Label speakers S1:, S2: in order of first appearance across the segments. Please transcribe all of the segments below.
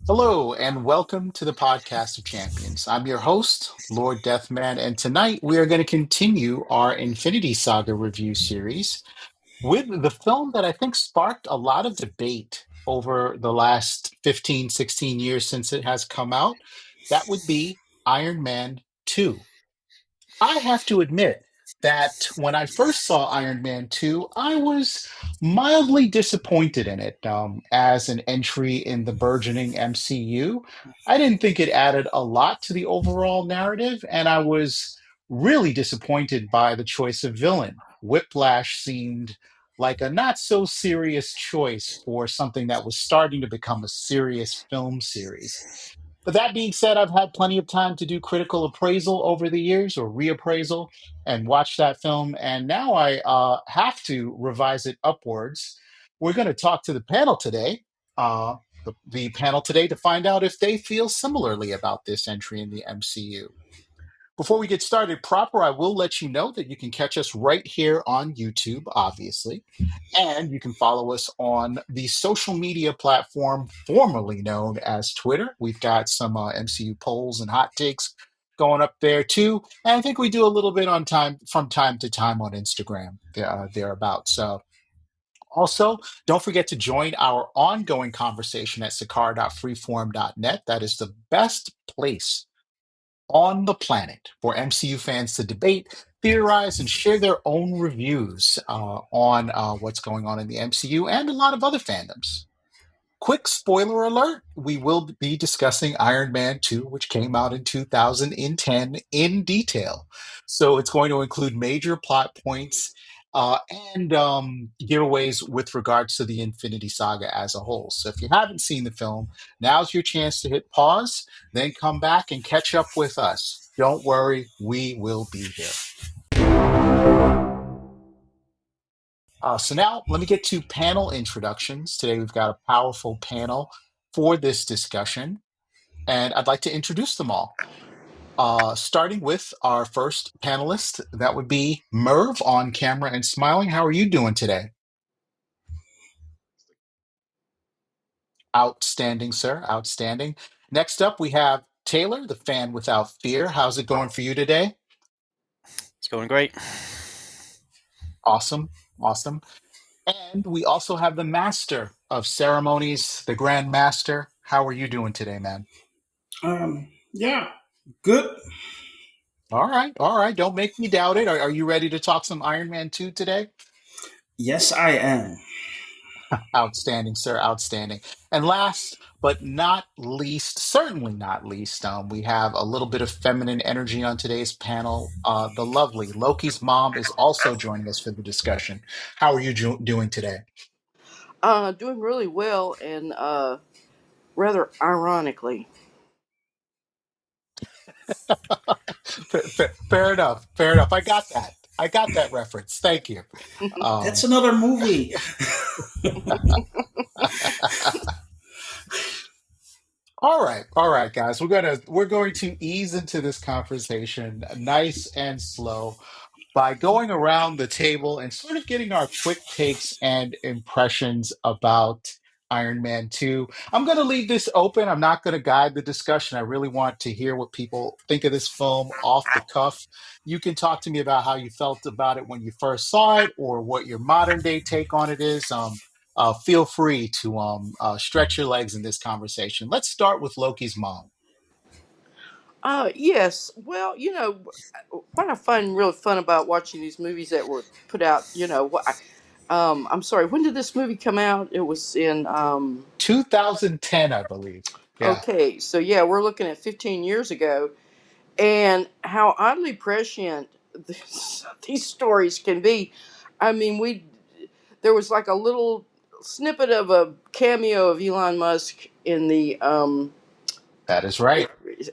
S1: Hello, and welcome to the Podcast of Champions. I'm your host, Lord Deathman, and tonight we are going to continue our Infinity Saga review series with the film that I think sparked a lot of debate over the last 15, 16 years since it has come out. That would be Iron Man 2. I have to admit that when I first saw Iron Man 2, I was mildly disappointed in it as an entry in the burgeoning MCU. I didn't think it added a lot to the overall narrative, and I was really disappointed by the choice of villain. Whiplash seemed like a not so serious choice for something that was starting to become a serious film series. But that being said, I've had plenty of time to do critical appraisal over the years or reappraisal and watch that film. And now I have to revise it upwards. We're going to talk to the panel today, uh, the panel today, to find out if they feel similarly about this entry in the MCU. Before we get started proper, I will let you know that you can catch us right here on YouTube, obviously. And you can follow us on the social media platform formerly known as Twitter. We've got some MCU polls and hot takes going up there too. And I think we do a little bit on time from time to time on Instagram thereabouts. So also, don't forget to join our ongoing conversation at sakar.freeform.net. That is the best place on the planet for MCU fans to debate, theorize, and share their own reviews on what's going on in the MCU and a lot of other fandoms. Quick spoiler alert, we will be discussing Iron Man 2, which came out in 2010 in detail. So it's going to include major plot points and giveaways with regards to the Infinity Saga as a whole. So if you haven't seen the film, now's your chance to hit pause, then come back and catch up with us. Don't worry, we will be here. So now let me get to panel introductions. Today we've got a powerful panel for this discussion, and I'd like to introduce them all. Starting with our first panelist, that would be Merv on camera and smiling. How are you doing today? Outstanding, sir. Outstanding. Next up, we have Taylor, the fan without fear. How's it going for you today?
S2: It's going great.
S1: Awesome. Awesome. And we also have the master of ceremonies, the Grandmaster. How are you doing today, man?
S3: Yeah, good.
S1: All right. All right. Don't make me doubt it. Are you ready to talk some Iron Man 2 today?
S3: Yes, I am.
S1: Outstanding, sir. Outstanding. And last but not least, certainly not least, we have a little bit of feminine energy on today's panel. The lovely Loki's mom is also joining us for the discussion. How are you doing today?
S4: Doing really well, and rather ironically.
S1: Fair enough. Fair enough. I got that. I got that reference. Thank you.
S3: That's
S1: Um,
S3: another movie.
S1: all right, guys. We're going to ease into this conversation nice and slow by going around the table and sort of getting our quick takes and impressions about Iron Man 2. I'm going to leave this open. I'm not going to guide the discussion. I really want to hear what people think of this film off the cuff. You can talk to me about how you felt about it when you first saw it or what your modern day take on it is. Feel free to stretch your legs in this conversation. Let's start with Loki's mom.
S4: Yes. Well, what I find really fun about watching these movies that were put out. I'm sorry. When did this movie come out? It was in.
S1: 2010, I believe. Yeah.
S4: Okay, so yeah, we're looking at 15 years ago, and how oddly prescient these stories can be. I mean, there was like a little snippet of a cameo of Elon Musk in the
S1: That is right.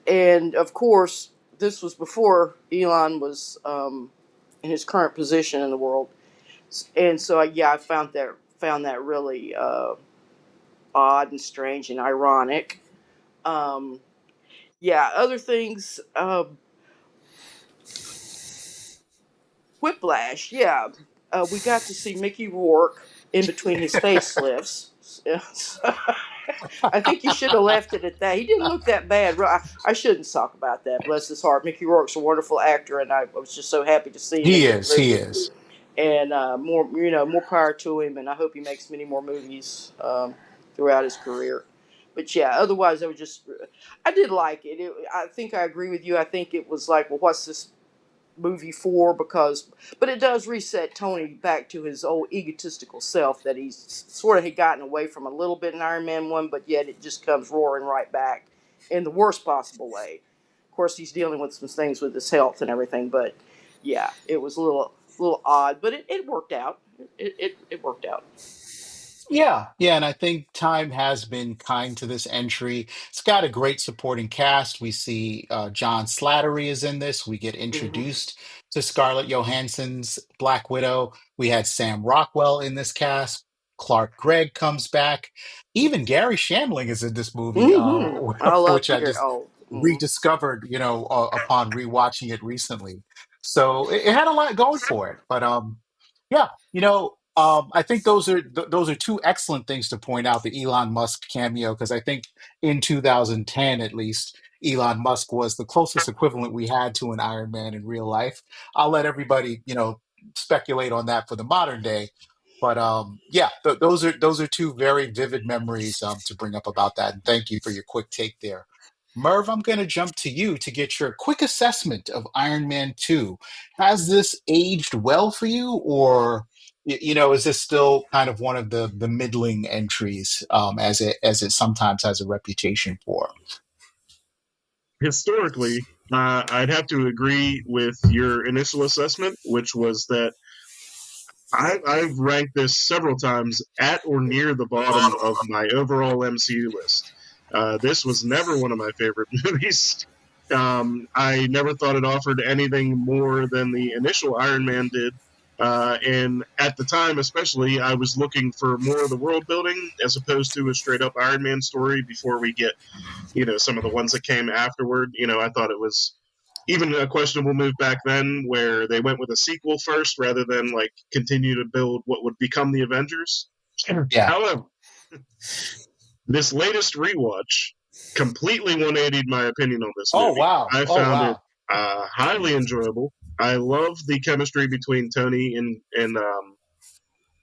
S4: and of course, this was before Elon was in his current position in the world, and so yeah, I found that really odd and strange and ironic. Um, yeah, other things, Whiplash. Yeah, we got to see Mickey Rourke in between his facelifts. I think you should have left it at that. He didn't look that bad. I shouldn't talk about that. Bless his heart. Mickey Rourke's a wonderful actor, and I was just so happy to see him in
S1: He
S4: this
S1: is. He
S4: movie.
S1: is.
S4: And more power to him. And I hope he makes many more movies throughout his career. But yeah, otherwise, I did like it. I think I agree with you. I think it was like, well, what's this movie for? But it does reset Tony back to his old egotistical self that he's sort of had gotten away from a little bit in Iron Man 1, but yet it just comes roaring right back in the worst possible way. Of course, he's dealing with some things with his health and everything, but yeah, it was a little odd, but it worked out. It worked out.
S1: Yeah, yeah, and I think time has been kind to this entry. It's got a great supporting cast. We see John Slattery is in this. We get
S4: Hmm.
S1: introduced to Scarlett Johansson's Black Widow. We had Sam Rockwell in this cast. Clark Gregg comes back. Even Gary Shandling is in this movie,
S4: I love
S1: which I
S4: Gary.
S1: just
S4: Oh,
S1: rediscovered, upon rewatching it recently. So it had a lot going for it. But yeah, I think those are two excellent things to point out, the Elon Musk cameo, because I think in 2010 at least, Elon Musk was the closest equivalent we had to an Iron Man in real life. I'll let everybody, speculate on that for the modern day. But yeah, those are two very vivid memories to bring up about that. And thank you for your quick take there. Merv, I'm going to jump to you to get your quick assessment of Iron Man 2. Has this aged well for you, or is this still kind of one of the middling entries, as it sometimes has a reputation for?
S5: Historically, I'd have to agree with your initial assessment, which was that I've ranked this several times at or near the bottom of my overall MCU list. This was never one of my favorite movies. I never thought it offered anything more than the initial Iron Man did. And at the time, especially, I was looking for more of the world building as opposed to a straight up Iron Man story before we get, some of the ones that came afterward. I thought it was even a questionable move back then where they went with a sequel first rather than like continue to build what would become the Avengers.
S1: Yeah.
S5: However, this latest rewatch completely 180'd my opinion on this
S1: Oh
S5: movie.
S1: wow.
S5: I
S1: Oh
S5: found it
S1: wow.
S5: highly enjoyable. I love the chemistry between Tony and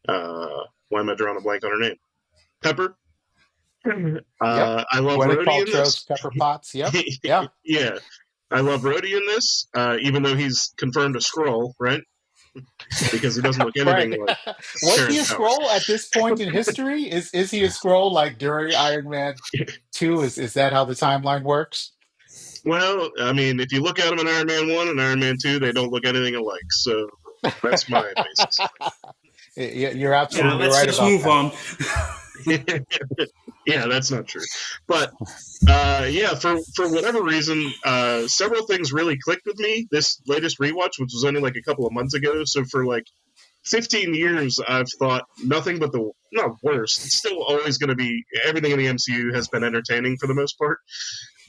S5: why am I drawing a blank on her name? Pepper.
S1: Yep.
S5: I love
S1: Gwyneth
S5: Rhodey in
S1: Paltrow's
S5: this.
S1: Pepper Potts. Yep. Yeah.
S5: Yeah, I love Rhodey in this, even though he's confirmed a Skrull, right? Because he doesn't look
S1: Right.
S5: anything like
S1: Was he a
S5: Terrence Howard.
S1: scroll at this point in history? Is he a scroll like during Iron Man 2? Is that how the timeline works?
S5: Well, I mean, if you look at him in Iron Man 1 and Iron Man 2, they don't look anything alike. So that's my basis.
S1: You're
S3: Yeah,
S1: absolutely
S3: let's
S1: right
S3: just
S1: about
S3: move
S1: that.
S3: on.
S5: Yeah, that's not true. But yeah, for whatever reason, several things really clicked with me this latest rewatch, which was only like a couple of months ago. So for like 15 years, I've thought nothing but the not worst. It's still always going to be everything in the MCU has been entertaining for the most part.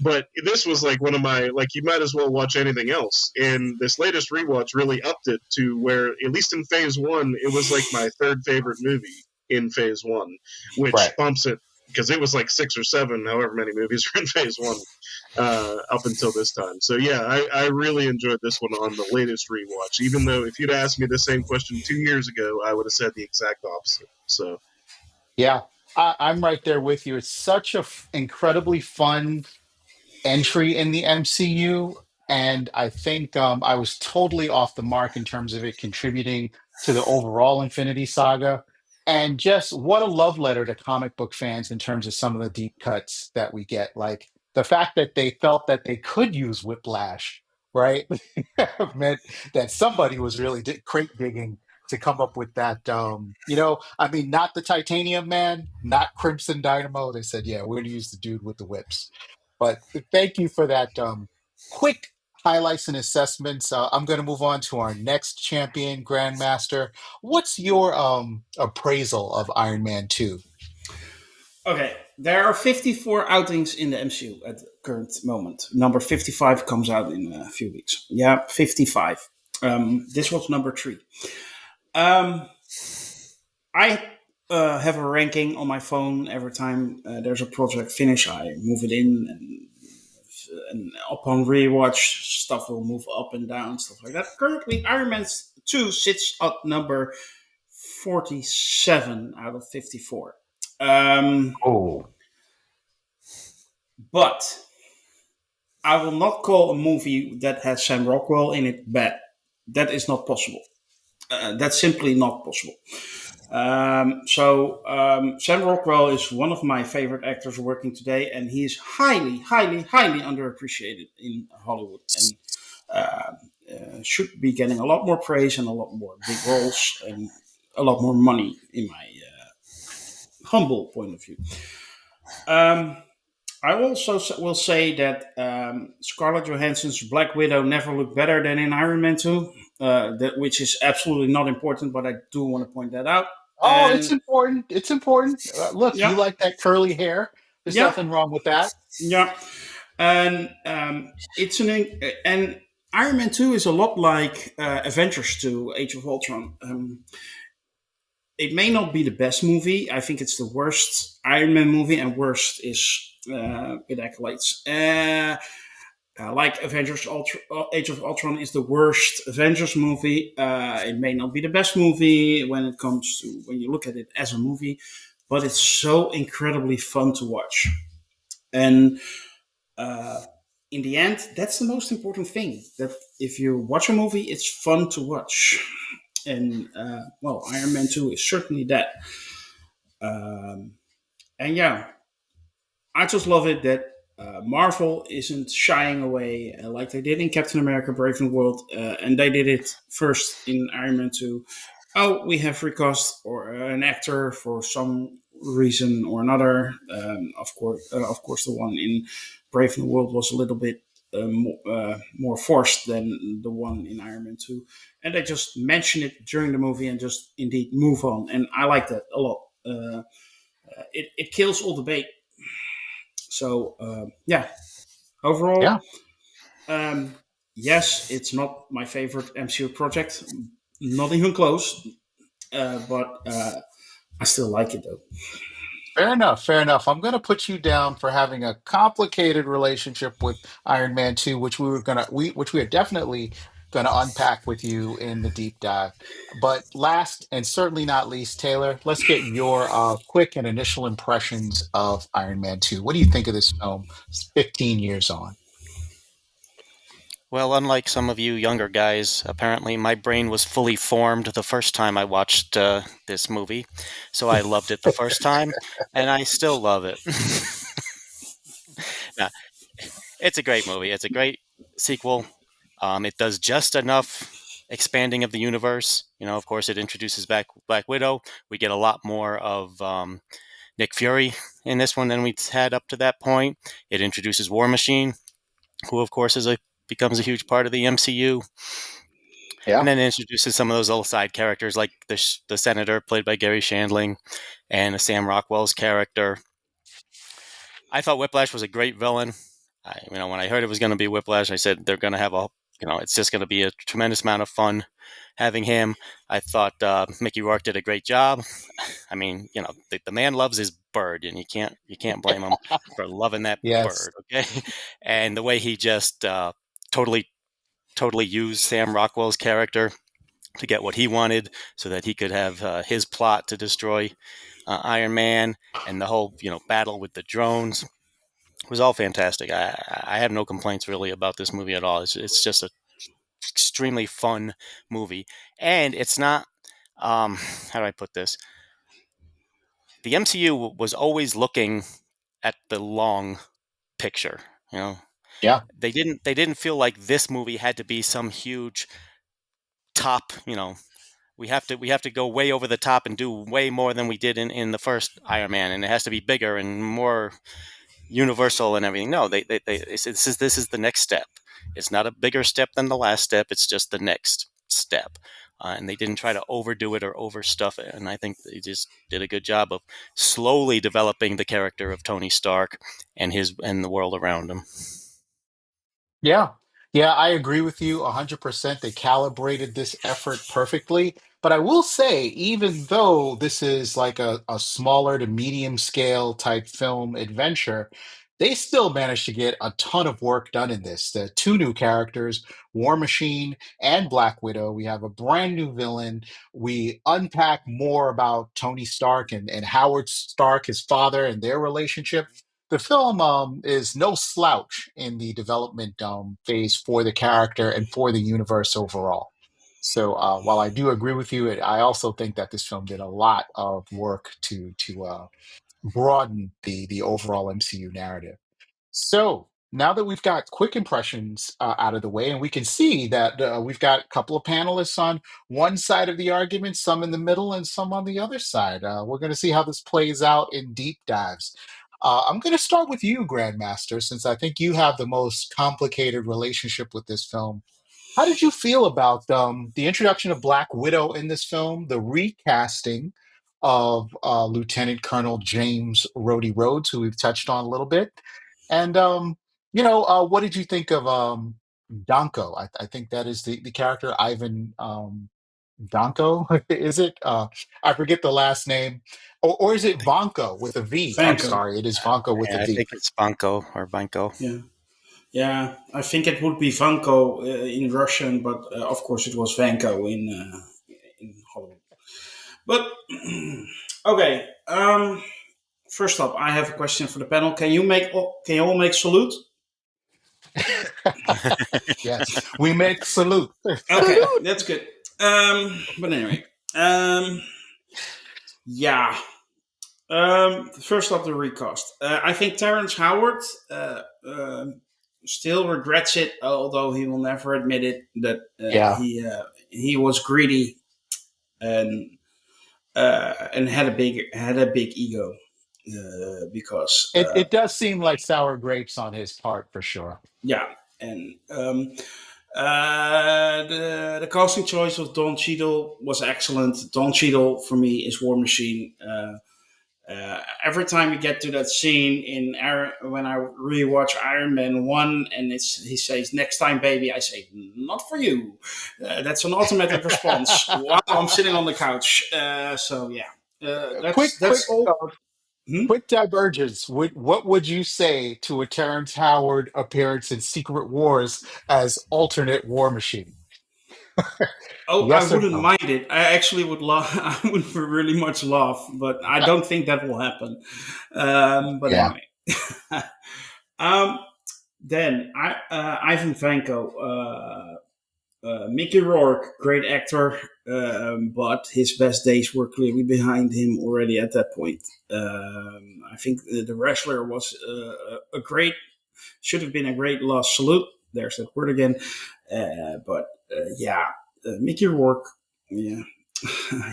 S5: But this was like one of my like you might as well watch anything else. And this latest rewatch really upped it to where at least in phase one, it was like my third favorite movie in phase one, which
S1: Right.
S5: bumps it because it was like six or seven, however many movies were in phase one up until this time. So yeah, I really enjoyed this one on the latest rewatch. Even though if you'd asked me the same question 2 years ago, I would have said the exact opposite. So
S1: Yeah. I'm right there with you. It's such a incredibly fun entry in the MCU. And I think I was totally off the mark in terms of it contributing to the overall Infinity Saga. And just what a love letter to comic book fans in terms of some of the deep cuts that we get. Like the fact that they felt that they could use Whiplash, right? meant that somebody was really crate digging to come up with that. I mean, not the Titanium Man, not Crimson Dynamo. They said, yeah, we're going to use the dude with the whips. But thank you for that quick highlights and assessments. I'm going to move on to our next champion, Grandmaster. What's your appraisal of Iron Man 2?
S3: Okay, there are 54 outings in the MCU at the current moment. Number 55 comes out in a few weeks. Yeah, 55. This was number 3. Um, I have a ranking on my phone. Every time there's a project finish, I move it in, and upon rewatch, stuff will move up and down, stuff like that. Currently, Iron Man 2 sits at number 47 out of 54.
S1: Oh,
S3: But I will not call a movie that has Sam Rockwell in it bad. That is not possible. That's simply not possible. Sam Rockwell is one of my favorite actors working today, and he is highly, highly, highly underappreciated in Hollywood, and should be getting a lot more praise and a lot more big roles and a lot more money, in my humble point of view. Um, I also will say that Scarlett Johansson's Black Widow never looked better than in Iron Man 2, which is absolutely not important, but I do want to point that out.
S1: oh, it's
S3: And
S1: important. It's important. Look, you
S3: yeah,
S1: like that curly hair. There's
S3: yeah,
S1: nothing wrong with that.
S3: yeah. And it's and Iron Man 2 is a lot like Avengers 2, Age of Ultron. It may not be the best movie. I think it's the worst Iron Man movie, and worst is with accolades. Like Age of Ultron is the worst Avengers movie. It may not be the best movie when it comes to when you look at it as a movie, but it's so incredibly fun to watch. And in the end, that's the most important thing. That if you watch a movie, it's fun to watch. And well, Iron Man 2 is certainly that. And yeah, I just love it that Marvel isn't shying away like they did in Captain America: Brave New World, and they did it first in Iron Man 2. Oh, we have recast or an actor for some reason or another. Of course, the one in Brave New World was a little bit more forced than the one in Iron Man 2, and they just mention it during the movie and just indeed move on. And I like that a lot. It kills all debate. So yeah,
S1: Yeah,
S3: overall, um, yes, it's not my favorite MCU project, not even close. But I still like it though.
S1: fair enough. Fair enough. I'm going to put you down for having a complicated relationship with Iron Man 2, which we are definitely going to unpack with you in the deep dive. But last and certainly not least, Taylor, let's get your quick and initial impressions of Iron Man 2. What do you think of this film 15 years on?
S2: Well, unlike some of you younger guys, apparently my brain was fully formed the first time I watched this movie. So I loved it the first time, and I still love it. Nah, it's a great movie. It's a great sequel. It does just enough expanding of the universe. You know, of course, it introduces back Black Widow. We get a lot more of Nick Fury in this one than we had up to that point. It introduces War Machine, who, of course, becomes a huge part of the MCU. And
S1: Yeah.
S2: then it introduces some of those little side characters, like the senator, played by Gary Shandling, and Sam Rockwell's character. I thought Whiplash was a great villain. When I heard it was going to be Whiplash, I said they're going to have it's just going to be a tremendous amount of fun having him. I thought Mickey Rourke did a great job. I mean, the man loves his bird, and you can't blame him for loving that
S1: Yes.
S2: bird. Okay, and the way he just totally totally used Sam Rockwell's character to get what he wanted, so that he could have his plot to destroy Iron Man, and the whole battle with the drones was all fantastic. I have no complaints really about this movie at all. It's just a extremely fun movie, and it's not. How do I put this? The MCU was always looking at the long picture. You know,
S1: Yeah.
S2: they didn't feel like this movie had to be some huge top. We have to go way over the top and do way more than we did in the first Iron Man, and it has to be bigger and more universal and everything. No, they said this is the next step. It's not a bigger step than the last step. It's just the next step. And they didn't try to overdo it or overstuff it. And I think they just did a good job of slowly developing the character of Tony Stark and the world around him.
S1: Yeah. Yeah, I agree with you 100%. They calibrated this effort perfectly. But I will say, even though this is like a smaller to medium scale type film adventure, they still managed to get a ton of work done in this. The two new characters, War Machine and Black Widow. We have a brand new villain. We unpack more about Tony Stark and Howard Stark, his father, and their relationship. The film is no slouch in the development phase for the character and for the universe overall. So while I do agree with you, I also think that this film did a lot of work to broaden the overall MCU narrative. So now that we've got quick impressions out of the way, and we can see that we've got a couple of panelists on one side of the argument, some in the middle, and some on the other side. We're going to see how this plays out in deep dives. I'm going to start with you, Grandmaster, since I think you have the most complicated relationship with this film. How did you feel about the introduction of Black Widow in this film, the recasting of Lieutenant Colonel James Rhodey Rhodes, who we've touched on a little bit, and what did you think of Danko? I think that is the character Ivan Danko. Is it? I forget the last name, or is it Vanko with a V? I'm
S3: Vanko.
S1: sorry, it is Vanko with a
S2: Yeah, I
S1: V.
S2: think it's Banco or Banco.
S3: Yeah. Yeah, I think it would be Vanko in Russian, but of course it was Vanko in Hollywood. But okay, first up, I have a question for the panel. Can you all make salute?
S1: Yes, we make salute.
S3: Okay,
S4: Salute!
S3: that's good. But anyway, yeah. First up, the recast. I think Terrence Howard still regrets it, although he will never admit it. That
S1: Yeah,
S3: he was greedy and had a big ego because
S1: it does seem like sour grapes on his part for sure.
S3: yeah, and the casting choice of Don Cheadle was excellent. Don Cheadle for me is War Machine. Every time we get to that scene when I rewatch Iron Man 1 and he says, "Next time, baby," I say, "Not for you." That's an automatic response while I'm sitting on the couch. So, yeah.
S1: quick, quick,
S3: That's all. Hmm?
S1: quick divergence. What would you say to a Terrence Howard appearance in Secret Wars as alternate War Machine?
S3: Oh, I
S1: Yes or
S3: wouldn't
S1: no?
S3: mind it. I actually would laugh. I would really much laugh, but I don't think that will happen. But
S1: Yeah.
S3: anyway. um, then Ivan Vanko. Mickey Rourke, great actor, but his best days were clearly behind him already at that point. I think the wrestler was should have been a great lost salute. There's that word again. But yeah, Mickey Rourke, yeah,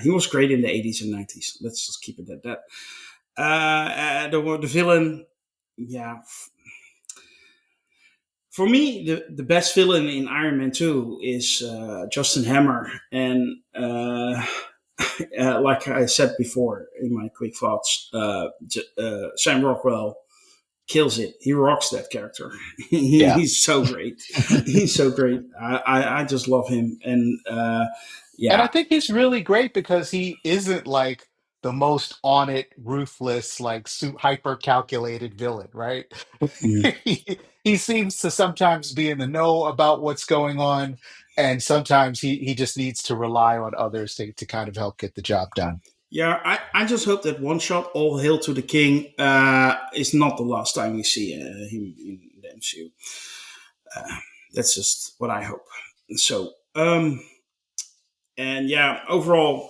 S3: he was great in the 80s and 90s. Let's just keep it at that. The villain, yeah, for me, the best villain in Iron Man 2 is Justin Hammer. And like I said before in my quick thoughts, Sam Rockwell kills it. He rocks that character.
S1: Yeah.
S3: He's so great. He's so great. I just love him. And
S1: And I
S3: yeah.
S1: think he's really great because he isn't like the most on it, ruthless, like hyper calculated villain, right?
S3: Mm.
S1: He seems to sometimes be in the know about what's going on, and sometimes he just needs to rely on others to kind of help get the job done.
S3: Yeah, I just hope that one shot, All Hail to the King, is not the last time we see him in the MCU. That's just what I hope. So, and yeah, overall,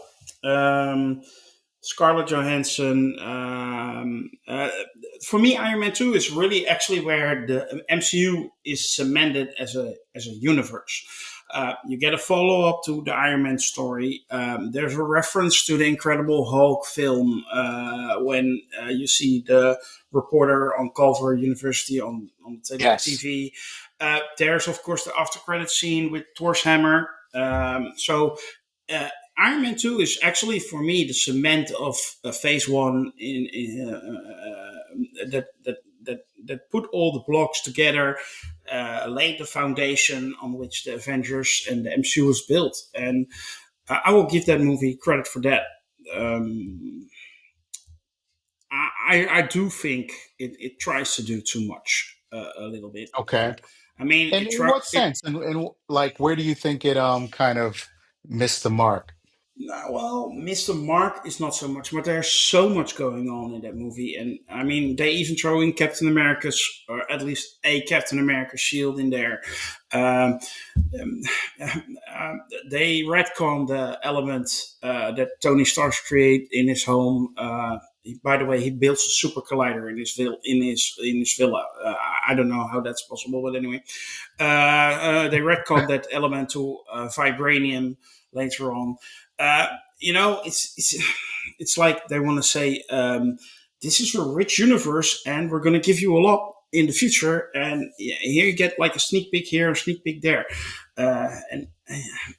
S3: Scarlett Johansson. For me, Iron Man 2 is really actually where the MCU is cemented as a universe. You get a follow up to the Iron Man story. There's a reference to the Incredible Hulk film when you see the reporter on Culver University on the
S1: Yes.
S3: TV. There's, of course, the after credit scene with Thor's hammer. So, Iron Man 2 is actually for me the cement of Phase 1 that put all the blocks together laid the foundation on which the Avengers and the MCU was built, and I will give that movie credit for that. Um, I do think it tries to do too much a little bit.
S1: Okay.
S3: I mean,
S1: And in what sense? And like, where do you think it kind of missed the mark?
S3: well, Mr. Mark is not so much, but there's so much going on in that movie, and I mean, they even throw in Captain America's, or at least a Captain America shield in there. Um, um, they retcon the element that Tony Stark create in his home. By the way, he builds a super collider in his villa. I don't know how that's possible, but anyway, they retcon that element to vibranium later on. Uh, it's like they want to say, this is a rich universe, and we're going to give you a lot in the future, and here you get like a sneak peek here, a sneak peek there, and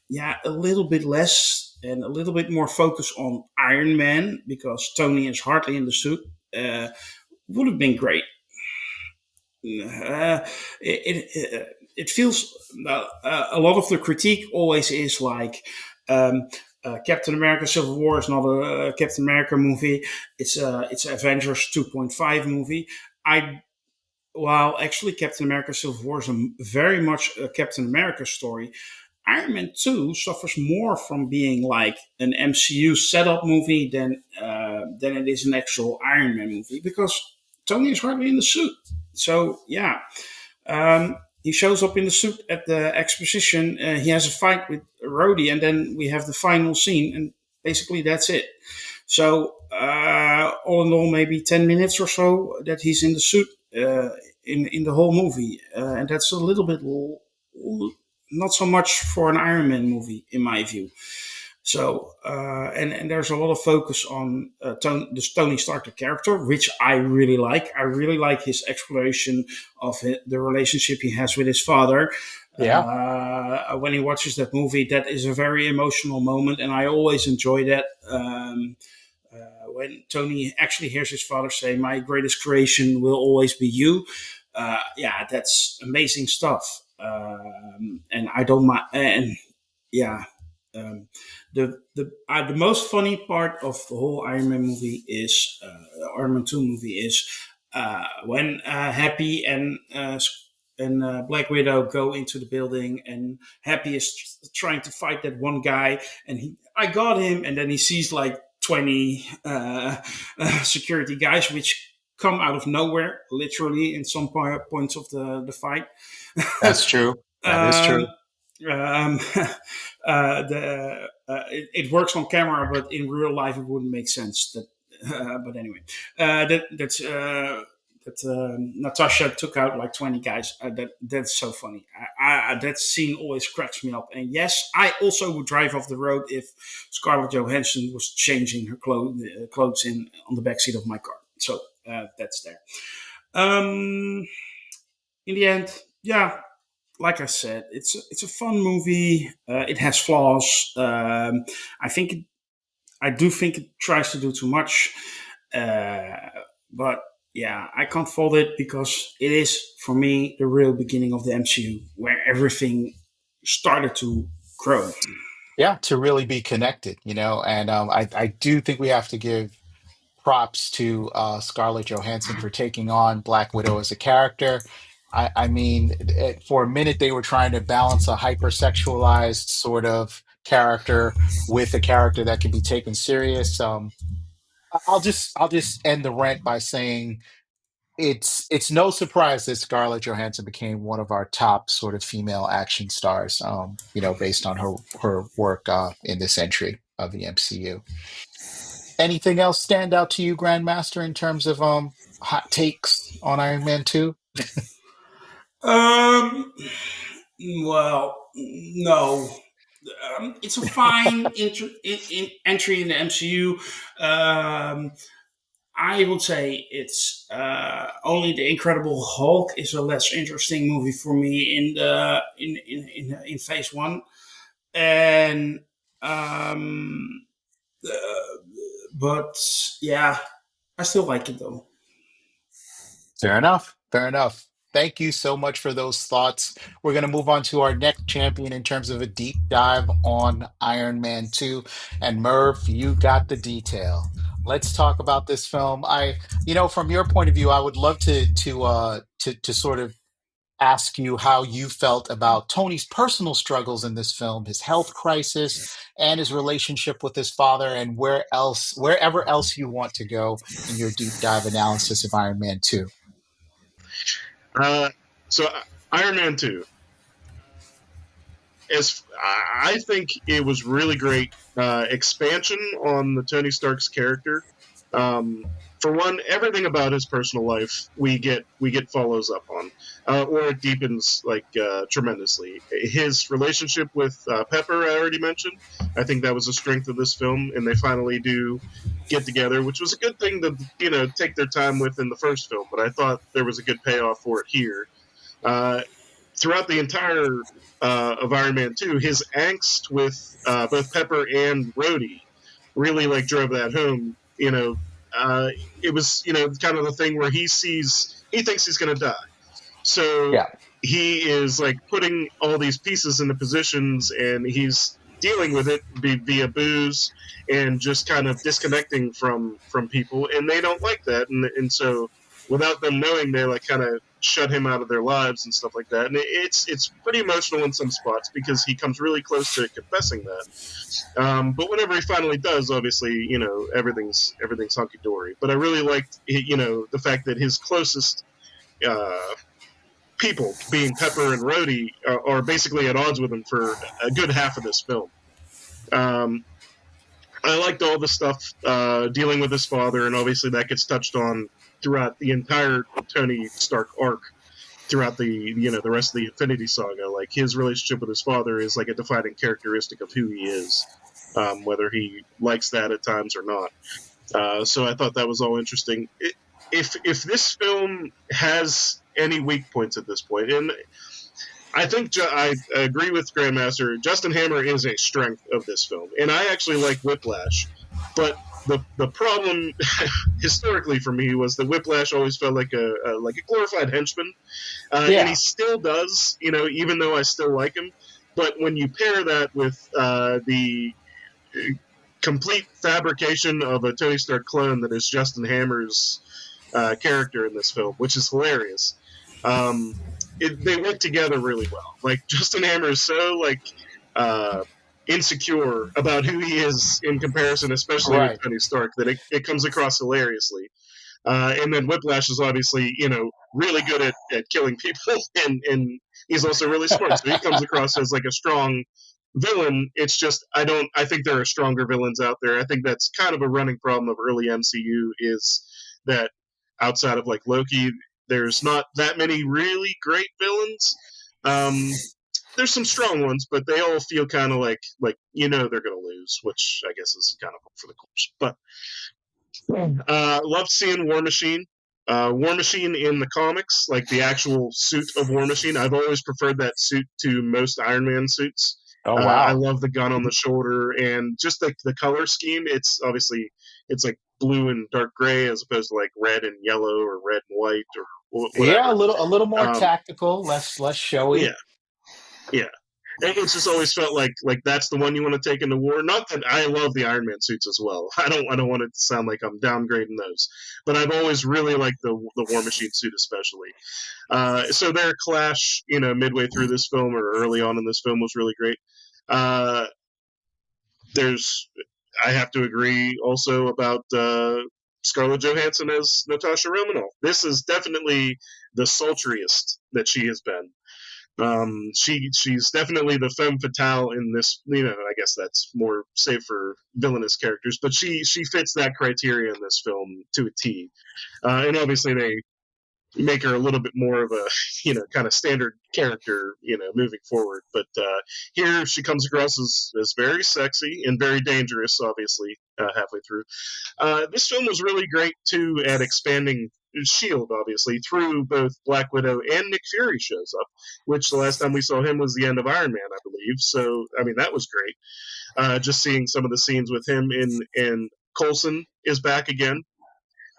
S3: yeah, a little bit less and a little bit more focus on Iron Man because Tony is hardly in the suit. Would have been great. It feels a lot of the critique always is like um, Captain America: Civil War is not a Captain America movie. It's Avengers 2.5 movie. I While actually Captain America: Civil War is very much a Captain America story. Iron Man 2 suffers more from being like an MCU setup movie than it is an actual Iron Man movie because Tony is hardly in the suit. So yeah, he shows up in the suit at the exposition. He has a fight with Rhodey, and then we have the final scene, and basically that's it. So all in all, maybe 10 minutes or so that he's in the suit in the whole movie, and that's a little bit not so much for an Iron Man movie, in my view. So, and there's a lot of focus on Tony Stark, the character, which I really like. I really like his exploration of the relationship he has with his father.
S1: Yeah,
S3: When he watches that movie, that is a very emotional moment, and I always enjoy that. When Tony actually hears his father say, "My greatest creation will always be you," yeah, that's amazing stuff. And I don't mind. And yeah, um, the most funny part of the whole Iron Man movie is Iron Man 2 movie is when Happy and Black Widow go into the building, and Happy is trying to fight that one guy, and I got him, and then he sees like 20 security guys, which come out of nowhere, literally in some points of the fight.
S1: that's true. That is
S3: um,
S1: true.
S3: um, it works on camera, but in real life it wouldn't make sense. But anyway, Natasha took out like 20 guys. That's so funny. That scene always cracks me up. And yes, I also would drive off the road if Scarlett Johansson was changing her clothes in on the backseat of my car. So that's there. Um, in the end, yeah, like I said, it's a fun movie. It has flaws. I do think it tries to do too much, uh, but yeah, I can't fault it because it is for me the real beginning of the MCU where everything started to grow.
S1: Yeah, to really be connected, and I do think we have to give props to Scarlett Johansson for taking on Black Widow as a character. I mean, for a minute they were trying to balance a hypersexualized sort of character with a character that can be taken serious. I'll just end the rant by saying it's no surprise that Scarlett Johansson became one of our top sort of female action stars. Based on her work in this entry of the MCU. Anything else stand out to you, Grandmaster, in terms of hot takes on Iron Man 2?
S3: Um, well, no. It's a fine entry in the MCU. Um, I would say it's only the Incredible Hulk is a less interesting movie for me in Phase One, and um, uh, but yeah, I still like it though.
S1: Fair enough. Fair enough. Thank you so much for those thoughts. We're going to move on to our next champion in terms of a deep dive on Iron Man 2. And Merv, you got the detail. Let's talk about this film. From your point of view, I would love to sort of ask you how you felt about Tony's personal struggles in this film, his health crisis, and his relationship with his father, and wherever else you want to go in your deep dive analysis of Iron Man 2.
S5: Uh, so Iron Man 2, as I think it was really great expansion on the Tony Stark's character. For one, everything about his personal life we get follows up on, or it deepens tremendously. His relationship with Pepper, I already mentioned. I think that was a strength of this film, and they finally do get together, which was a good thing to take their time with in the first film. But I thought there was a good payoff for it here. Uh, Throughout the entire of Iron Man 2, his angst with both Pepper and Rhodey really drove that home. It was kind of the thing where he thinks he's going to die, so
S1: Yeah.
S5: he is putting all these pieces into positions, and he's dealing with it via booze and just kind of disconnecting from people, and they don't like that, and so without them knowing, they kind of shut him out of their lives and stuff like that. And it's pretty emotional in some spots because he comes really close to confessing that. But whenever he finally does, obviously, everything's hunky dory. But I really liked, the fact that his closest people, being Pepper and Rhodey, are basically at odds with him for a good half of this film. I liked all the stuff dealing with his father, and obviously that gets touched on throughout the entire Tony Stark arc, throughout the rest of the Infinity Saga. His relationship with his father is a defining characteristic of who he is, whether he likes that at times or not. So I thought that was all interesting. If this film has any weak points at this point, and I think I agree with Grandmaster, Justin Hammer is a strength of this film, and I actually like Whiplash, but the problem historically for me was that Whiplash always felt like a glorified henchman, and he still does, even though I still like him. But when you pair that with the complete fabrication of a Tony Stark clone that is Justin Hammer's character in this film, which is hilarious, they work together really well. Justin Hammer is so insecure about who he is in comparison, especially with Tony Stark, that it comes across hilariously. And then Whiplash is obviously, really good at killing people, and he's also really smart. So he comes across as a strong villain. It's just I think there are stronger villains out there. I think that's kind of a running problem of early MCU, is that outside of Loki, there's not that many really great villains. There's some strong ones, but they all feel kind of like they're going to lose, which I guess is kind of for the course. But loved seeing War Machine. War Machine in the comics, the actual suit of War Machine. I've always preferred that suit to most Iron Man suits.
S1: Oh, wow.
S5: I love the gun on the shoulder, and just the color scheme. It's obviously blue and dark gray as opposed to red and yellow or red and white or whatever.
S1: Yeah, a little more tactical, less showy.
S5: Yeah. It's just always felt like that's the one you want to take into war. Not that I love the Iron Man suits as well. I don't want it to sound like I'm downgrading those, but I've always really liked the War Machine suit especially. So their clash, midway through this film or early on in this film was really great. I have to agree also about Scarlett Johansson as Natasha Romanoff. This is definitely the sultriest that she has been. She's definitely the femme fatale in this. I guess that's more safe for villainous characters, but she fits that criteria in this film to a T. And obviously they make her a little bit more of a kind of standard character moving forward. But here she comes across as very sexy and very dangerous. Obviously, halfway through, this film was really great too at expanding Shield, obviously, through both Black Widow and Nick Fury shows up, which the last time we saw him was the end of Iron Man, I believe. So, I mean, that was great. Just seeing some of the scenes with him and Coulson is back again.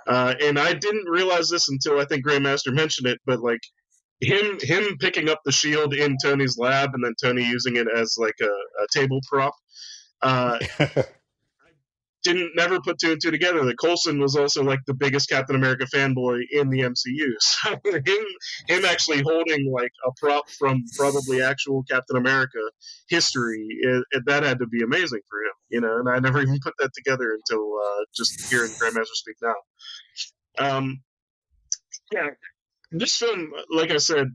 S5: And I didn't realize this until I think Grandmaster mentioned it, but him picking up the shield in Tony's lab and then Tony using it as like a table prop. Uh, didn't never put two and two together that Coulson was also like the biggest Captain America fanboy in the MCU. So him actually holding like a prop from probably actual Captain America history, that had to be amazing for him, you know. And I never even put that together until just hearing Grandmaster speak now. Um, yeah, this film, like I said,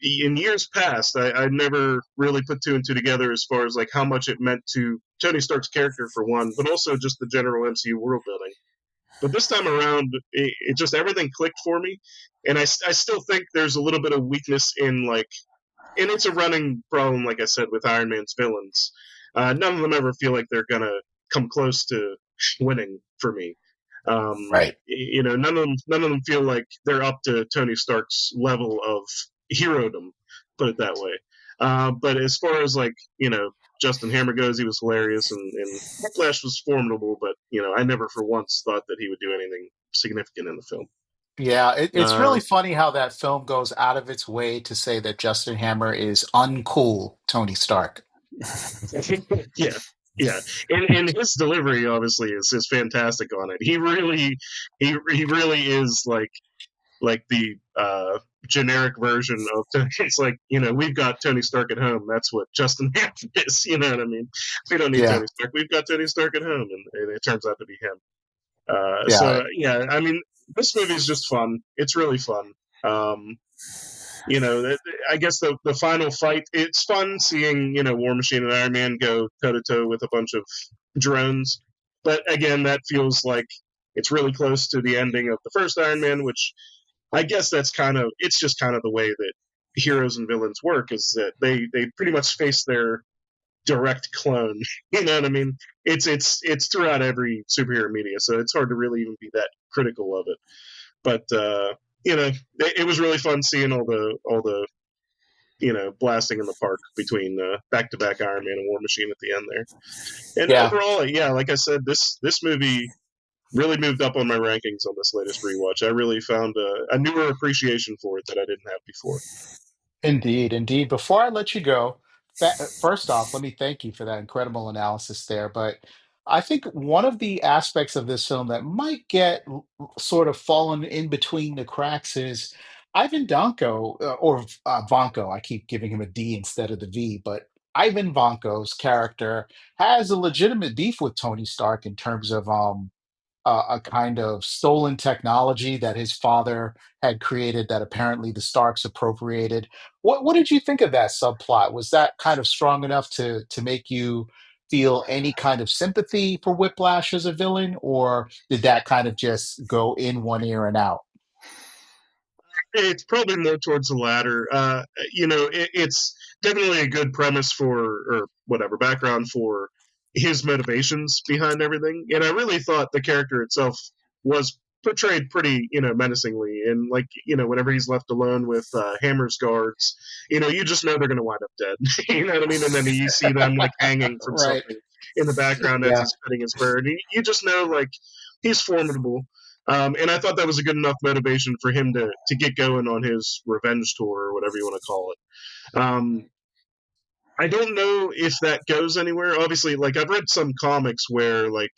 S5: in years past, I never really put two and two together as far as like how much it meant to Tony Stark's character for one, but also just the general MCU world building. But this time around, it just everything clicked for me, and I still think there's a little bit of weakness in like, and it's a running problem, like I said, with Iron Man's villains. None of them ever feel like they're gonna come close to winning for me.
S1: Right.
S5: You know, none of them feel like they're up to Tony Stark's level of herodom, put it that way. But as far as like, you know, Justin Hammer goes, he was hilarious, and Flash was formidable. But you know, I never for once thought that he would do anything significant in the film.
S1: Yeah, it's
S5: Uh,
S1: really funny how that film goes out of its way to say that Justin Hammer is uncool Tony Stark.
S5: yeah, yeah, and his delivery obviously is fantastic on it. He really is like the generic version of Tony. It's like, you know, we've got Tony Stark at home. That's what Justin Hammer is. You know what I mean? We don't need
S1: Yeah,
S5: Tony Stark. We've got Tony Stark at home, and it turns out to be him.
S1: yeah,
S5: So yeah, I mean, this movie is just fun. It's really fun. You know, I guess the final fight. It's fun seeing, you know, War Machine and Iron Man go toe to toe with a bunch of drones. But again, that feels like it's really close to the ending of the first Iron Man, which I guess it's just kind of the way that heroes and villains work, is that they pretty much face their direct clone. You know what I mean? It's throughout every superhero media, so it's hard to really even be that critical of it. But you know, it was really fun seeing all the you know, blasting in the park between back to back Iron Man and War Machine at the end there. And
S1: yeah.
S5: overall, yeah, like I said, this movie really moved up on my rankings on this latest rewatch. I really found a newer appreciation for it that I didn't have before.
S1: Indeed, indeed. Before I let you go, first off, let me thank you for that incredible analysis there. But I think one of the aspects of this film that might get sort of fallen in between the cracks is Ivan Danko, or Vanko. I keep giving him a D instead of the V, but Ivan Vanko's character has a legitimate beef with Tony Stark in terms of a kind of stolen technology that his father had created that apparently the Starks appropriated. What did you think of that subplot? Was that kind of strong enough to make you feel any kind of sympathy for Whiplash as a villain, or did that kind of just go in one ear and out?
S5: It's probably more towards the latter. You know, it's definitely a good premise for, or whatever, background for his motivations behind everything. And I really thought the character itself was portrayed pretty, you know, menacingly. And like, you know, whenever he's left alone with Hammer's guards, you know, you just know they're going to wind up dead. You know what I mean? And then you see them like hanging from
S1: Right.
S5: something in the background as
S1: Yeah.
S5: he's spitting his bird. And you just know like he's formidable. And I thought that was a good enough motivation for him to get going on his revenge tour or whatever you want to call it. I don't know if that goes anywhere. Obviously, like I've read some comics where like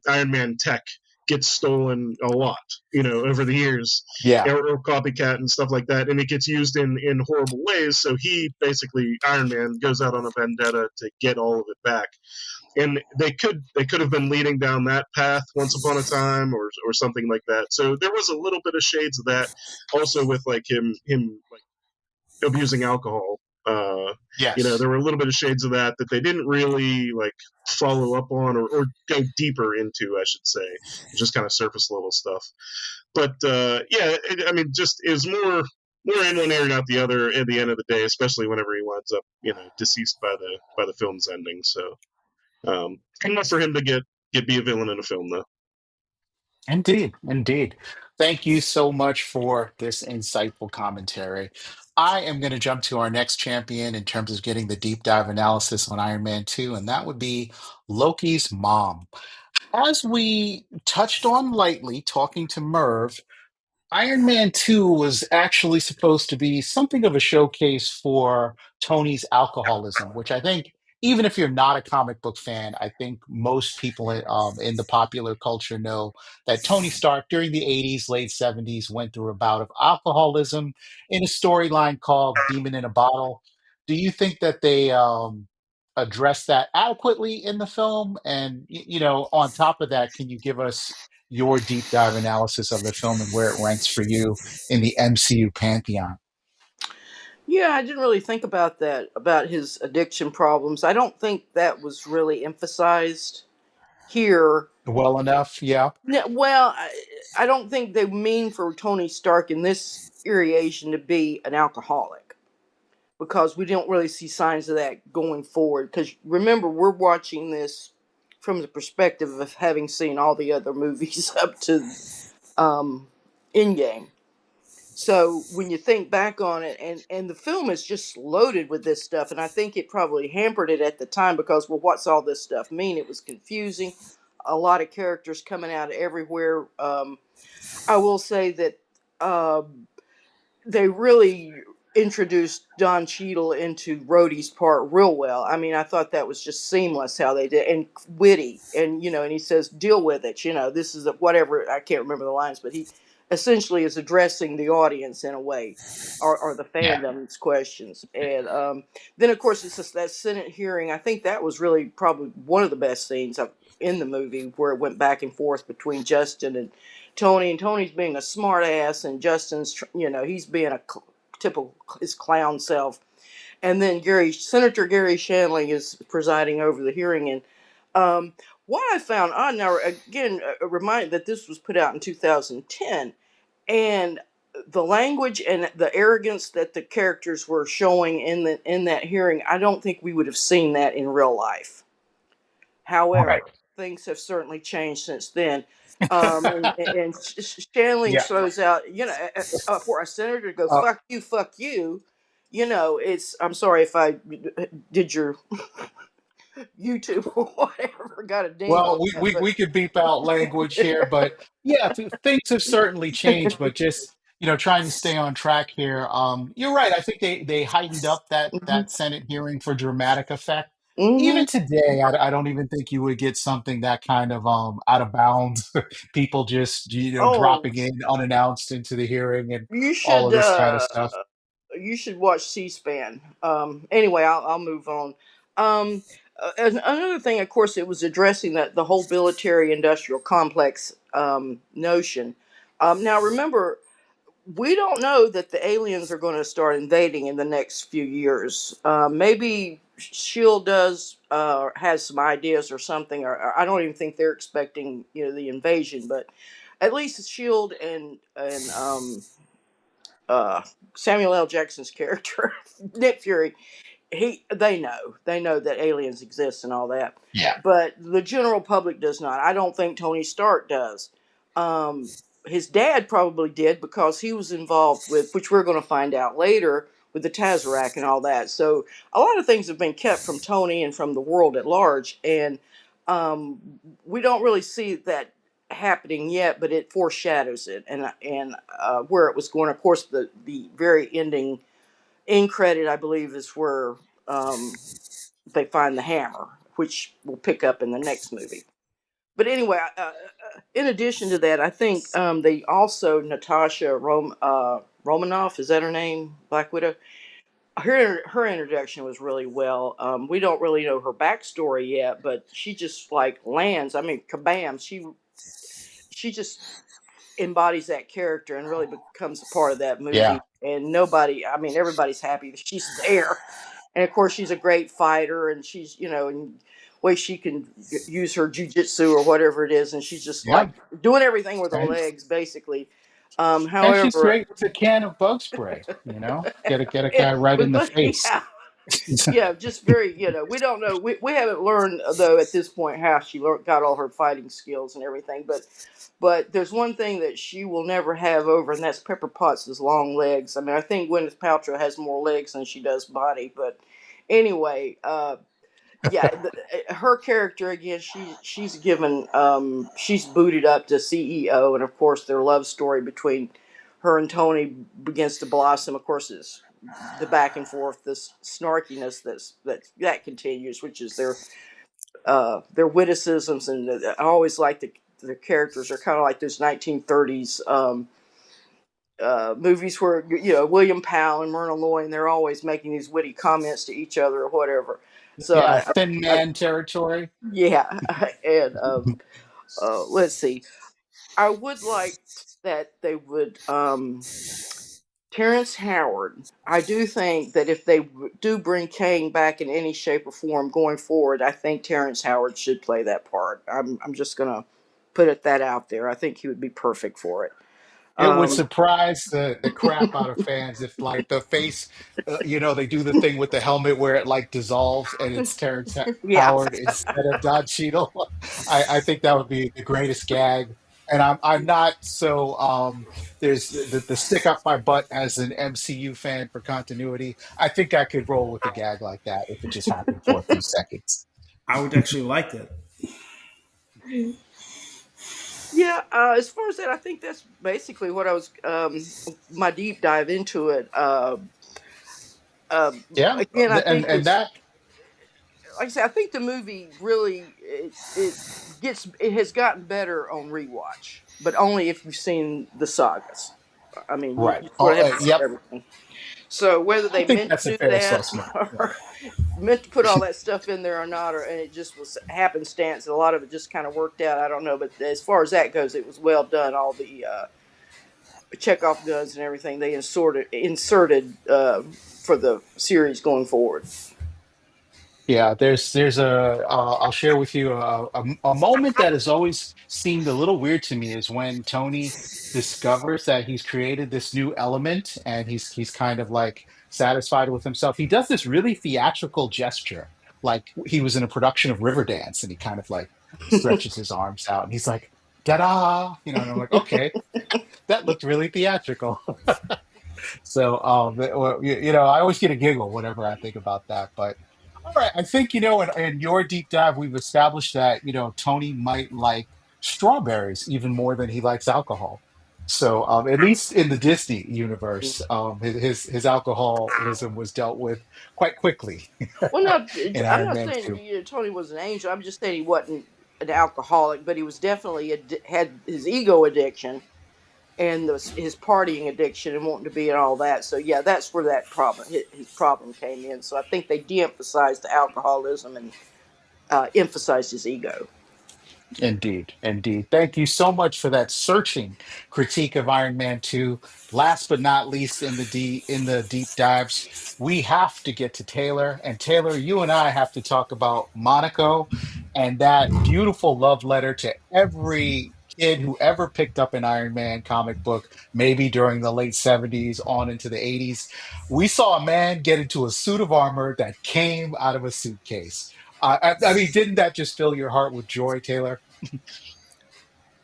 S5: Iron Man tech gets stolen a lot, you know, over the years,
S1: Yeah.
S5: or copycat and stuff like that, and it gets used in horrible ways. So he basically Iron Man goes out on a vendetta to get all of it back. And they could have been leading down that path once upon a time, or something like that. So there was a little bit of shades of that, also with like him like abusing alcohol. You know,
S1: Yes.
S5: there were a little bit of shades of that they didn't really like follow up on, or go deeper into, I should say. Just kind of surface level stuff. But yeah, I mean, just is more in one ear and out the other at the end of the day, especially whenever he winds up, you know, deceased by the film's ending. So enough for him to get be a villain in a film, though.
S1: Indeed, indeed. Thank you so much for this insightful commentary. I am going to jump to our next champion in terms of getting the deep dive analysis on Iron Man 2, and that would be Loki's mom. As we touched on lightly, talking to Merv, Iron Man 2 was actually supposed to be something of a showcase for Tony's alcoholism, which I think, even if you're not a comic book fan, I think most people in the popular culture know that Tony Stark during the 80s, late 70s went through a bout of alcoholism in a storyline called Demon in a Bottle. Do you think that they address that adequately in the film? And, on top of that, can you give us your deep dive analysis of the film and where it ranks for you in the MCU pantheon?
S4: Yeah, I didn't really think about that, about his addiction problems. I don't think that was really emphasized here.
S1: Well enough, yeah.
S4: No, well, I don't think they mean for Tony Stark in this iteration to be an alcoholic, because we don't really see signs of that going forward. Because remember, we're watching this from the perspective of having seen all the other movies up to um, Endgame. So when you think back on it, and the film is just loaded with this stuff, and I think it probably hampered it at the time because, well, what's all this stuff mean? It was confusing, a lot of characters coming out everywhere. I will say that they really introduced Don Cheadle into Rhodey's part real well. I mean, I thought that was just seamless how they did, and witty, and and he says, "Deal with it." This is whatever, I can't remember the lines, but he essentially is addressing the audience in a way, or the
S1: Yeah.
S4: fandom's questions. And then, of course, it's just that Senate hearing. I think that was really probably one of the best scenes in the movie, where it went back and forth between Justin and Tony, and Tony's being a smart ass, and Justin's, he's being a typical his clown self. And then Senator Gary Shandling is presiding over the hearing. And um, what I found odd, now again, a reminder that this was put out in 2010, and the language and the arrogance that the characters were showing in that hearing, I don't think we would have seen that in real life.
S1: Right.
S4: However, things have certainly changed since then. And Shanley
S1: Yeah.
S4: throws out, for a senator to go,
S1: Uh,
S4: fuck you, it's, I'm sorry if I did your YouTube or whatever, got a ding
S1: well,
S4: on
S1: we,
S4: that,
S1: we, we could beep out language here, but yeah, things have certainly changed. But just trying to stay on track here. You're right. I think they heightened up
S4: hmm
S1: that Senate hearing for dramatic effect.
S4: hmm
S1: Even today, I don't even think you would get something that kind of out of bounds. People just
S4: Oh,
S1: dropping in unannounced into the hearing and
S4: you
S1: all
S4: should
S1: of this kind of
S4: uh,
S1: stuff.
S4: you should watch C-SPAN. Anyway, I'll move on. Um, and another thing, of course, it was addressing that the whole military-industrial complex notion. Now, remember, we don't know that the aliens are going to start invading in the next few years. Maybe Shield does has some ideas or something, or I don't even think they're expecting the invasion, but at least Shield and uh, Samuel L. Jackson's character, Nick Fury, they know that aliens exist and all that,
S1: Yeah.
S4: but the general public does not. I don't think Tony Stark does. Um, his dad probably did, because he was involved with, which we're going to find out later, with the Tazarac and all that. So a lot of things have been kept from Tony and from the world at large, and um, we don't really see that happening yet, but it foreshadows it, and where it was going. Of course, the very ending end credit, I believe, is where um, they find the hammer, which we'll pick up in the next movie. But anyway, in addition to that, I think they also, Natasha Romanoff, is that her name? Black Widow. Her introduction was really well. We don't really know her backstory yet, but she just like lands. I mean, kabam! She just embodies that character and really becomes a part of that
S1: Yeah.
S4: movie. And nobody, I mean, everybody's happy that she's there. And of course, she's a great fighter, and she's, in way she can use her jujitsu or whatever it is, and she's just
S1: Yeah.
S4: like doing everything with her
S1: And
S4: legs, basically.
S1: and she's
S4: However,
S1: great with a can of bug spray. Get a guy right in the face.
S4: yeah, yeah, just very, we don't know. We haven't learned, though, at this point, how she got all her fighting skills and everything. But there's one thing that she will never have over, and that's Pepper Potts' long legs. I mean, I think Gwyneth Paltrow has more legs than she does body. But anyway, yeah, her character again, she's booted up to CEO, and of course their love story between her and Tony begins to blossom. Of course, it's the back and forth, this snarkiness that continues, which is their witticisms, and I always like the characters are kind of like those 1930s movies where William Powell and Myrna Loy, they're always making these witty comments to each other or whatever. So
S1: Yeah, Thin
S4: I
S1: Man territory.
S4: yeah, and let's see. I would like that they would Terrence Howard. I do think that if they do bring Kane back in any shape or form going forward, I think Terrence Howard should play that part. I'm just gonna put that out there. I think he would be perfect for it.
S1: It would
S4: Um,
S1: surprise the crap out of fans if, like, the face, they do the thing with the helmet where it like dissolves and it's Terrence
S4: yeah.
S1: Howard instead of Don Cheadle. I think that would be the greatest gag. And I'm not so there's the stick up my butt as an MCU fan for continuity. I think I could roll with a gag like that if it just happened for a few seconds.
S3: I would actually like that.
S4: Yeah, as far as that, I think that's basically what I was my deep dive into it.
S1: Yeah,
S4: Again, I
S1: and
S4: think
S1: and
S4: it's
S1: that
S4: like I said, I think the movie really it has gotten better on rewatch, but only if you've seen the sagas. I mean,
S1: right.
S4: you sort
S1: Oh,
S4: of have to see
S1: yep.
S4: everything. So whether
S1: I
S4: they
S1: think
S4: meant to
S1: that's a
S4: do
S1: fair
S4: that
S1: assessment. Yeah.
S4: or meant to put all that stuff in there or not, and it just was happenstance, and a lot of it just kind of worked out. I don't know, but as far as that goes, it was well done. All the Chekhov guns and everything they inserted for the series going forward.
S1: Yeah, there's I'll share with you a moment that has always seemed a little weird to me is when Tony discovers that he's created this new element and he's kind of like satisfied with himself. He does this really theatrical gesture, like he was in a production of Riverdance, and he kind of like stretches his arms out and he's like, "Ta-da!" And I'm like, okay, that looked really theatrical. So, I always get a giggle whenever I think about that. But all right, I think, in your deep dive, we've established that, Tony might like strawberries even more than he likes alcohol. So, at least in the Disney universe, his alcoholism was dealt with quite quickly
S4: Well, no,
S1: in
S4: I'm
S1: Iron
S4: not
S1: Man
S4: saying
S1: 2.
S4: Tony was an angel. I'm just saying he wasn't an alcoholic, but he was definitely had his ego addiction and his partying addiction and wanting to be and all that. So yeah, that's where that problem his problem came in. So I think they de-emphasized the alcoholism and emphasized his ego.
S1: Indeed, indeed. Thank you so much for that searching critique of Iron Man 2. Last but not least in the deep dives, we have to get to Taylor. And Taylor, you and I have to talk about Monaco and that beautiful love letter to every kid who ever picked up an Iron Man comic book, maybe during the late 70s on into the 80s. We saw a man get into a suit of armor that came out of a suitcase. I mean, didn't that just fill your heart with joy, Taylor?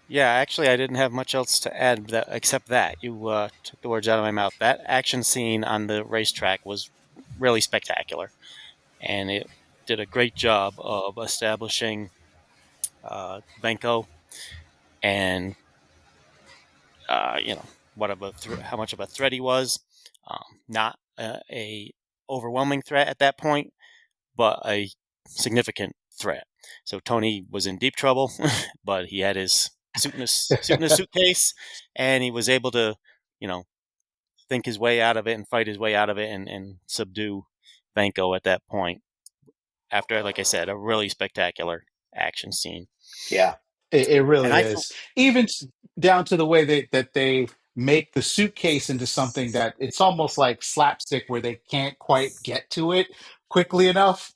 S2: Yeah, actually, I didn't have much else to add except that. You took the words out of my mouth. That action scene on the racetrack was really spectacular, and it did a great job of establishing Venko and you know how much of a threat he was. Not a overwhelming threat at that point, but a significant threat. So Tony was in deep trouble, but he had his suit in his suitcase, and he was able to, you know, think his way out of it and fight his way out of it and subdue Vanko at that point. After, like I said, a really spectacular action scene.
S1: Yeah, it
S2: And
S1: really
S2: I,
S1: is. Even down to the way that they make the suitcase into something that it's almost like slapstick, where they can't quite get to it quickly enough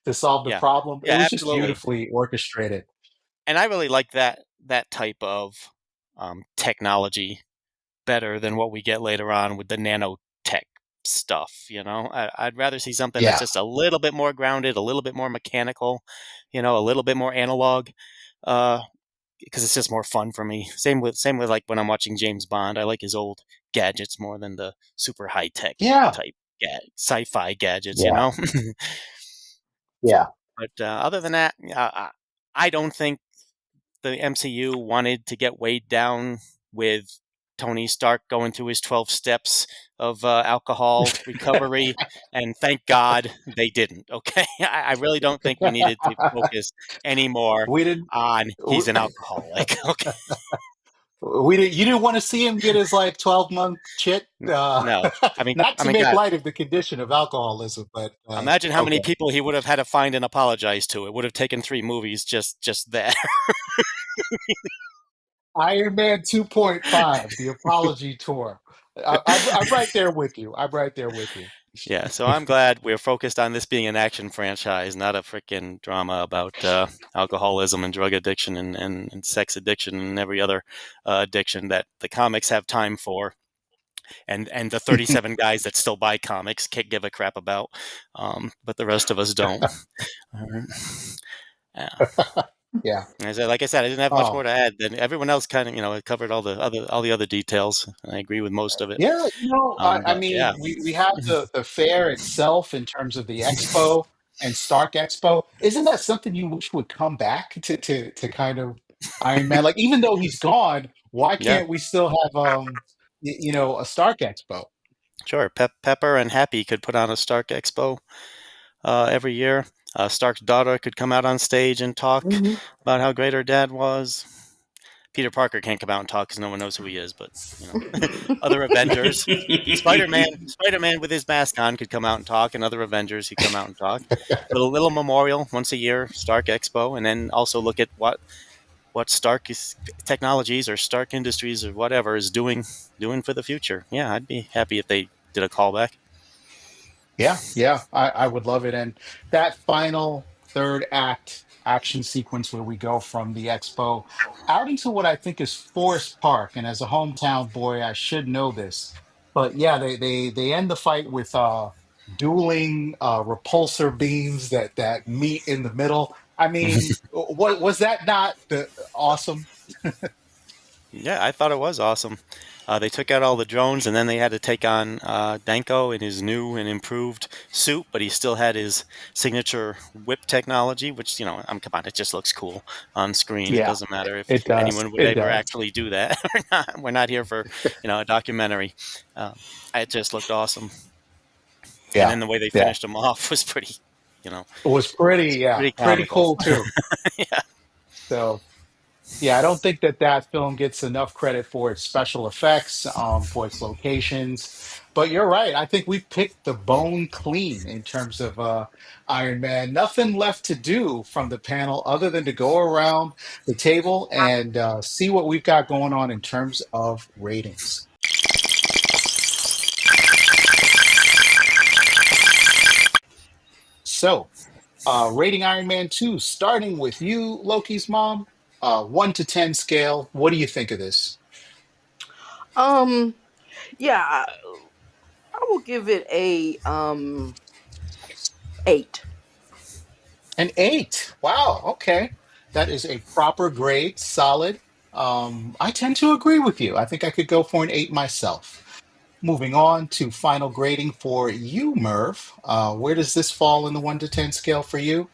S1: to solve the
S2: yeah,
S1: problem. It
S2: yeah,
S1: was just
S2: absolutely.
S1: beautifully orchestrated.
S2: And I really like that type of technology better than what we get later on with the nanotech stuff. I'd rather see something that's
S1: Yeah,
S2: just a little bit more grounded, a little bit more mechanical, a little bit more analog, uh, because it's just more fun for me. Same with like when I'm watching James Bond. I like his old gadgets more than the super high tech
S1: yeah,
S2: type sci-fi gadgets.
S1: yeah, yeah.
S2: But other than that, I don't think the MCU wanted to get weighed down with Tony Stark going through his 12 steps of alcohol recovery, and thank God they didn't. Okay, I really don't think we needed to focus anymore
S1: We didn't.
S2: on he's an alcoholic. Okay,
S1: We didn't. You didn't want to see him get his like 12-month chit.
S2: no,
S1: Not
S2: I
S1: to
S2: mean,
S1: make
S2: God,
S1: light of the condition of alcoholism, but
S2: imagine how many
S1: okay.
S2: people he would have had to find and apologize to. It would have taken 3 movies just that.
S1: Iron Man 2.5, the apology tour. I'm right there with you. I'm right there with you.
S2: Yeah, so I'm glad we're focused on this being an action franchise, not a freaking drama about alcoholism and drug addiction and sex addiction and every other addiction that the comics have time for, and the 37 guys that still buy comics can't give a crap about, but the rest of us don't. Yeah.
S1: Yeah.
S2: Like I said, I didn't have much more
S1: Oh,
S2: to add. Than everyone else kind of, it covered all the other details. I agree with most of it.
S1: yeah. I
S2: But yeah,
S1: mean, we have the fair itself in terms of the expo and Stark Expo. Isn't that something you wish would come back to kind of Iron Man? Like, even though he's gone, why
S2: yeah.
S1: can't we still have a Stark Expo?
S2: Sure, Pepper and Happy could put on a Stark Expo every year. Stark's daughter could come out on stage and talk
S4: Mhm.
S2: about how great her dad was. Peter Parker can't come out and talk because no one knows who he is. But other Avengers, Spider-Man with his mask on could come out and talk, and other Avengers could come out and talk. Little memorial once a year, Stark Expo, and then also look at what Stark Technologies or Stark Industries or whatever is doing for the future. Yeah, I'd be happy if they did a callback.
S1: Yeah, yeah, I would love it. And that final third act action sequence where we go from the expo out into what I think is Forest Park. And as a hometown boy, I should know this. But yeah, they end the fight with dueling repulsor beams that meet in the middle. I mean, what was that not awesome?
S2: Yeah, I thought it was awesome. They took out all the drones, and then they had to take on Danko in his new and improved suit, but he still had his signature whip technology, which come on, it just looks cool on screen. It
S1: Yeah,
S2: doesn't matter
S1: it
S2: if
S1: does.
S2: anyone would
S1: It
S2: ever
S1: does.
S2: actually do that or not. We're not here for a documentary. It just looked awesome, and
S1: Yeah,
S2: then the way they
S1: yeah.
S2: finished him off was pretty, you know,
S1: It was pretty, yeah,
S2: pretty
S1: pretty
S2: comical.
S1: cool too.
S2: Yeah.
S1: So. Yeah, I don't think that film gets enough credit for its special effects, for its locations. But you're right. I think we've picked the bone clean in terms of Iron Man. Nothing left to do from the panel other than to go around the table and see what we've got going on in terms of ratings. So, rating Iron Man 2, starting with you, Loki's mom, 1 to 10 scale. What do you think of this?
S4: Um, yeah, I will give it a 8.
S1: An 8. Wow. Okay. That is a proper grade, solid. I tend to agree with you. I think I could go for an 8 myself. Moving on to final grading for you, Merv. Where does this fall in the 1 to 10 scale for you?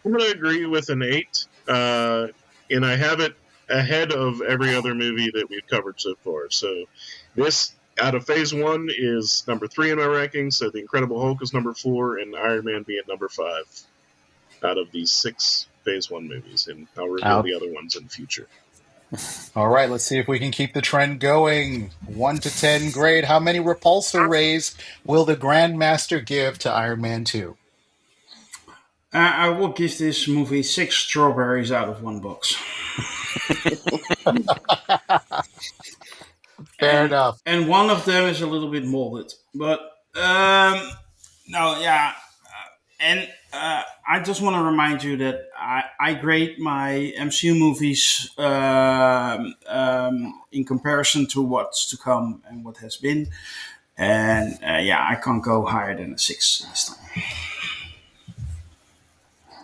S5: I'm going to agree with an 8, and I have it ahead of every other movie that we've covered so far. So this out of Phase 1 is number 3 in my rankings. So The Incredible Hulk is number 4, and Iron Man being number 5 out of these 6 Phase 1 movies. And I'll reveal
S1: Out.
S5: the other ones in the future.
S1: All right, let's see if we can keep the trend going. 1 to 10 grade. How many repulsor rays will the Grandmaster give to Iron Man 2?
S3: I will give this movie 6 strawberries out of 1 box.
S1: Fair
S3: and
S1: enough.
S3: and one of them is a little bit molded. But no, yeah, and I just want to remind you that I grade my MCU movies in comparison to what's to come and what has been, and yeah, I can't go higher than a 6 this time.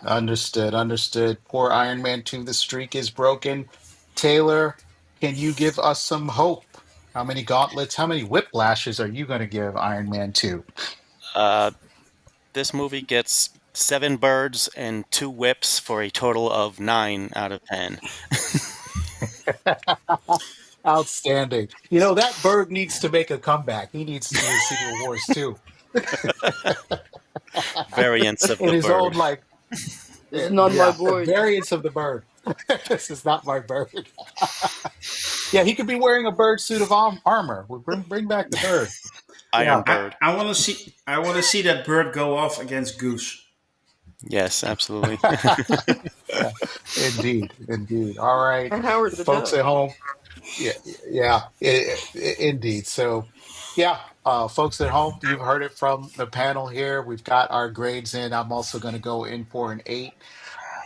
S1: Understood, understood. Poor Iron Man 2, the streak is broken. Taylor, can you give us some hope? How many gauntlets, how many whiplashes are you going to give Iron Man 2?
S2: Uh, this movie gets 7 birds and 2 whips for a total of 9 out of 10.
S1: Outstanding. You know, that bird needs to make a comeback. He needs to do his Secret Wars too.
S2: Variants of
S1: In
S2: the
S1: his own,
S2: bird.
S1: like,
S4: It's not my
S1: a
S4: bird.
S1: variance of the bird. This is not my bird. Yeah, he could be wearing a bird suit of armor. We bring back the bird.
S2: Iron
S1: Yeah.
S2: Bird.
S3: I want to see. I want to see that bird go off against Goose.
S2: Yes, absolutely.
S1: Indeed, indeed. All right,
S4: And Howard the
S1: folks
S4: Duck.
S1: at home. Yeah, yeah, indeed. So, yeah, folks at home, you've heard it from the panel here. We've got our grades in. I'm also going to go in for an 8.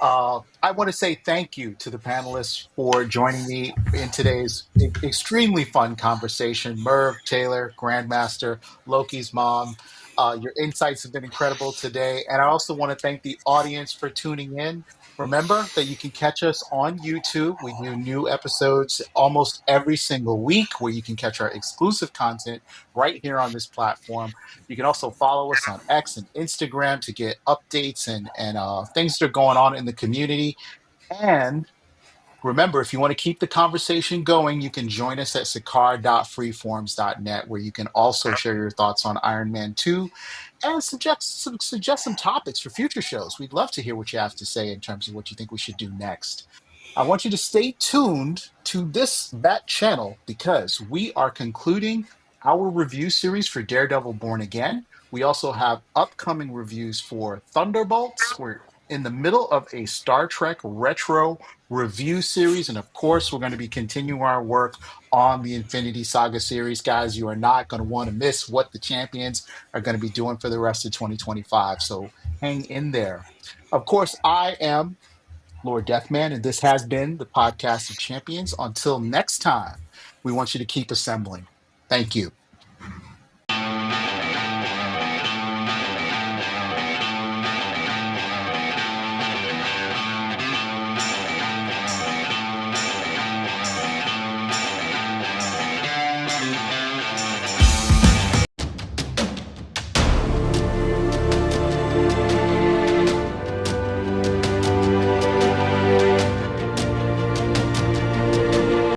S1: I want to say thank you to the panelists for joining me in today's extremely fun conversation. Merv, Taylor, Grandmaster, Loki's mom. Your insights have been incredible today. And I also want to thank the audience for tuning in. Remember that you can catch us on YouTube. We do new episodes almost every single week where you can catch our exclusive content right here on this platform. You can also follow us on X and Instagram to get updates and things that are going on in the community. And remember, if you want to keep the conversation going, you can join us at sakar.freeforms.net, where you can also share your thoughts on Iron Man 2 and suggest some topics for future shows. We'd love to hear what you have to say in terms of what you think we should do next. I want you to stay tuned to that channel because we are concluding our review series for Daredevil Born Again. We also have upcoming reviews for Thunderbolts. We're in the middle of a Star Trek retro review series. And of course, we're going to be continuing our work on the Infinity Saga series. Guys, you are not going to want to miss what the champions are going to be doing for the rest of 2025. So hang in there. Of course, I am Lord Deathman, and this has been the Podcast of Champions. Until next time, we want you to keep assembling. Thank you.